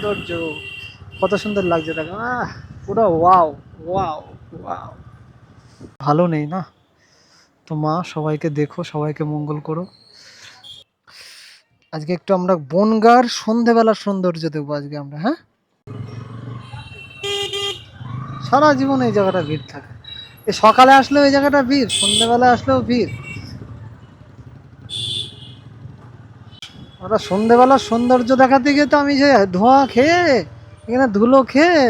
সৌন্দর্য কত সুন্দর লাগছে দেখো, পুরো ওয়াও ওয়াও ওয়াও। ভালো নেই না তো মা, সবাইকে দেখো, সবাইকে মঙ্গল করো। আজকে একটু আমরা বনগাঁর সন্ধেবেলার সৌন্দর্য দেখবো আজকে আমরা, হ্যাঁ। সারা জীবন এই জায়গাটা ভিড় থাকে, এই সকালে আসলেও এই জায়গাটা ভিড়, সন্ধেবেলা আসলেও ভিড়। ওরা সন্ধেবেলার সৌন্দর্য দেখাতে গিয়ে তো আমি যে ধোঁয়া খেয়ে, এখানে ধুলো খেয়ে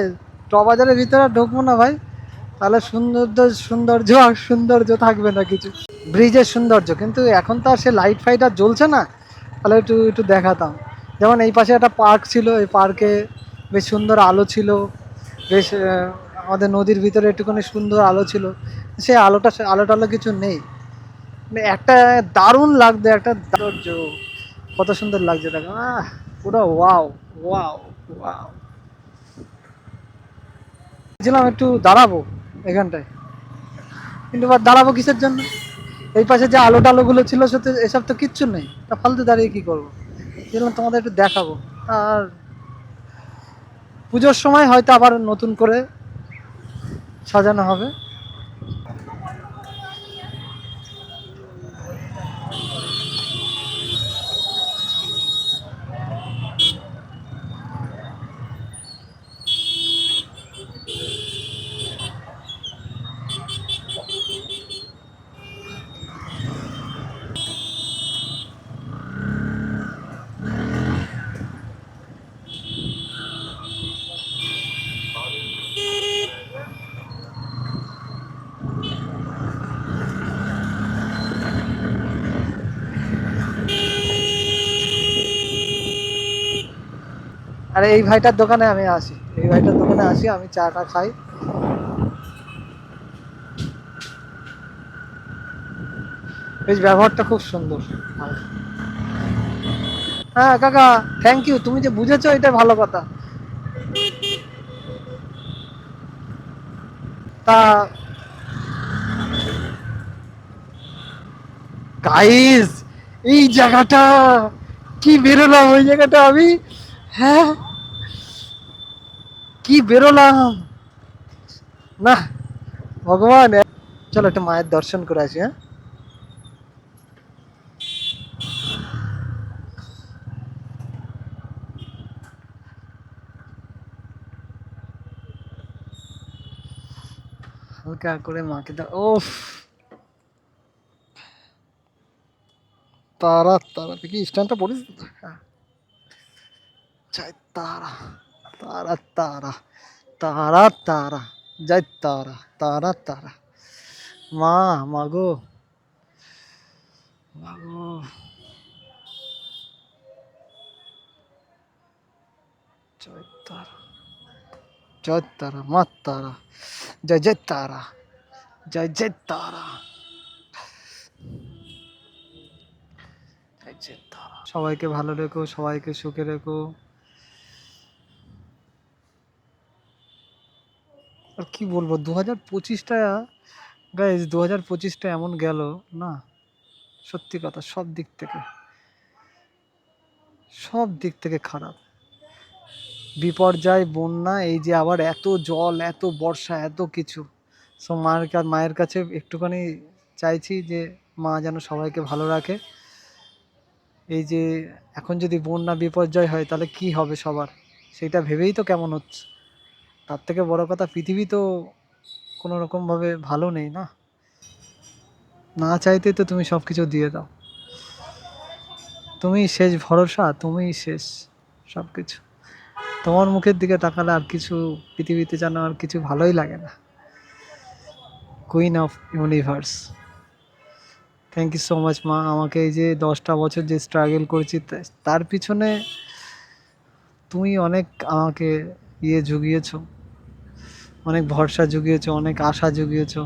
টবাজারের ভিতরে আর ঢুকবো না ভাই। তাহলে সৌন্দর্য সৌন্দর্য আর সৌন্দর্য থাকবে না কিছু। ব্রিজের সৌন্দর্য, কিন্তু এখন তো আর সে লাইট ফাইট আর জ্বলছে না। তাহলে একটু একটু দেখাতাম। যেমন এই পাশে একটা পার্ক ছিল, এই পার্কে বেশ সুন্দর আলো ছিল, বেশ আমাদের নদীর ভিতরে একটুখানি সুন্দর আলো ছিল। সেই আলোটা, সে আলো টালো কিছু নেই। মানে একটা দারুণ লাগছে, একটা সৌন্দর্য কত সুন্দর লাগছে দেখো, পুরো ওয়াও ওয়াও ওয়াও। ছিলাম একটু দাঁড়াবো এখানটায়, কিন্তু আবার দাঁড়াবো কিসের জন্য? এই পাশে যে আলো টালো গুলো ছিল, সত্যি এসব তো কিচ্ছু নেই, তা ফালতু দাঁড়িয়ে কি করবো? যেরকম তোমাদের একটু দেখাবো। আর পুজোর সময় হয়তো আবার নতুন করে সাজানো হবে। আর এই ভাইটার দোকানে আমি আসি, এই ভাইটার দোকানে আসি, আমি চাটা খাই। বেশ ব্যবহারটা খুব সুন্দর। হ্যাঁ কাকা, থ্যাংক ইউ, তুমি যে বুঝেছো এটা ভালো কথা। তা গাইস, এই জায়গাটা কি বেরোলাম, ওই জায়গাটা আমি, হ্যাঁ কি বেরোলাম না, ভগবান। চলো একটা মায়ের দর্শন করে আসি, হ্যাঁ। হালকা করে মাকে ওফ, তারা তারা দেখি স্ট্যান্ডটা পড়িস। হ্যাঁ, জয় তারা, তারা তারা, তারা তারা, জয় তারা, তারা তারা। মা, মাগো, মাগো, জয় তারা, জয় তারা, মা তারা, জয় জয় তারা, জয় জয় তারা, জয় জয় তারা। সবাইকে ভালো রেখো, সবাইকে সুখে রেখো। আর কি বলবো, 2025টা, গাইজ 2025টা এমন গেল না, সত্যি কথা, সব দিক থেকে, সব দিক থেকে খারাপ। বিপর্যয়, বন্যা, এই যে আবার এত জল, এত বর্ষা, এত কিছু। সো মায়ের কাছে একটুখানি চাইছি যে মা যেন সবাইকে ভালো রাখে। এই যে এখন যদি বন্যা বিপর্যয় হয় তাহলে কি হবে সবার, সেটা ভেবেই তো কেমন হচ্ছে। তার থেকে বড় কথা, পৃথিবী তো কোনো রকমভাবে ভালো নেই না। না চাইতেই তো তুমি সব কিছু দিয়ে দাও। তুমি শেষ ভরসা, তুমিই শেষ সব কিছু। তোমার মুখের দিকে তাকালে আর কিছু পৃথিবীতে যেন আর কিছু ভালোই লাগে না। Queen of universe, thank you so much মা। আমাকে এই যে 10টা বছর যে স্ট্রাগল করেছি, তার পিছনে তুমি অনেক আমাকে জুগিয়েছো, অনেক ভরসা জুগিয়েছো, অনেক আশা জুগিয়েছো,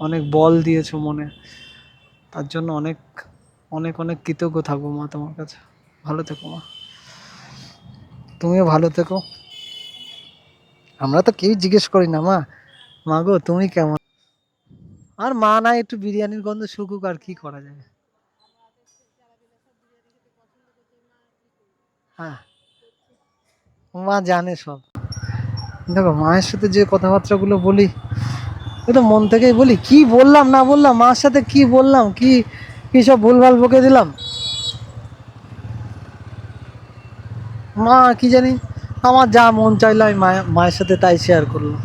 অনেক বল দিয়েছো মনে। তার জন্য অনেক অনেক অনেক কৃতজ্ঞ থাকবো মা তোমার কাছে। ভালো থেকো মা, তুমিও ভালো থেকো। আমরা তো কেউ জিজ্ঞেস করি না মা, মা গো তুমি কেমন। আর মা না একটু বিরিয়ানির গন্ধ শুকুক, আর কি করা যায়। হ্যাঁ, মা জানে সব। দেখো মায়ের সাথে যে কথাবার্তাগুলো বলি, এ তো মন থেকেই বলি। কি বললাম না বললাম, মার সাথে কি বললাম, কি কি সব ভুলভাল বকে দিলাম। মা কি জানি, আমার যা মন চাইলো আমি মায়ের সাথে তাই শেয়ার করলাম।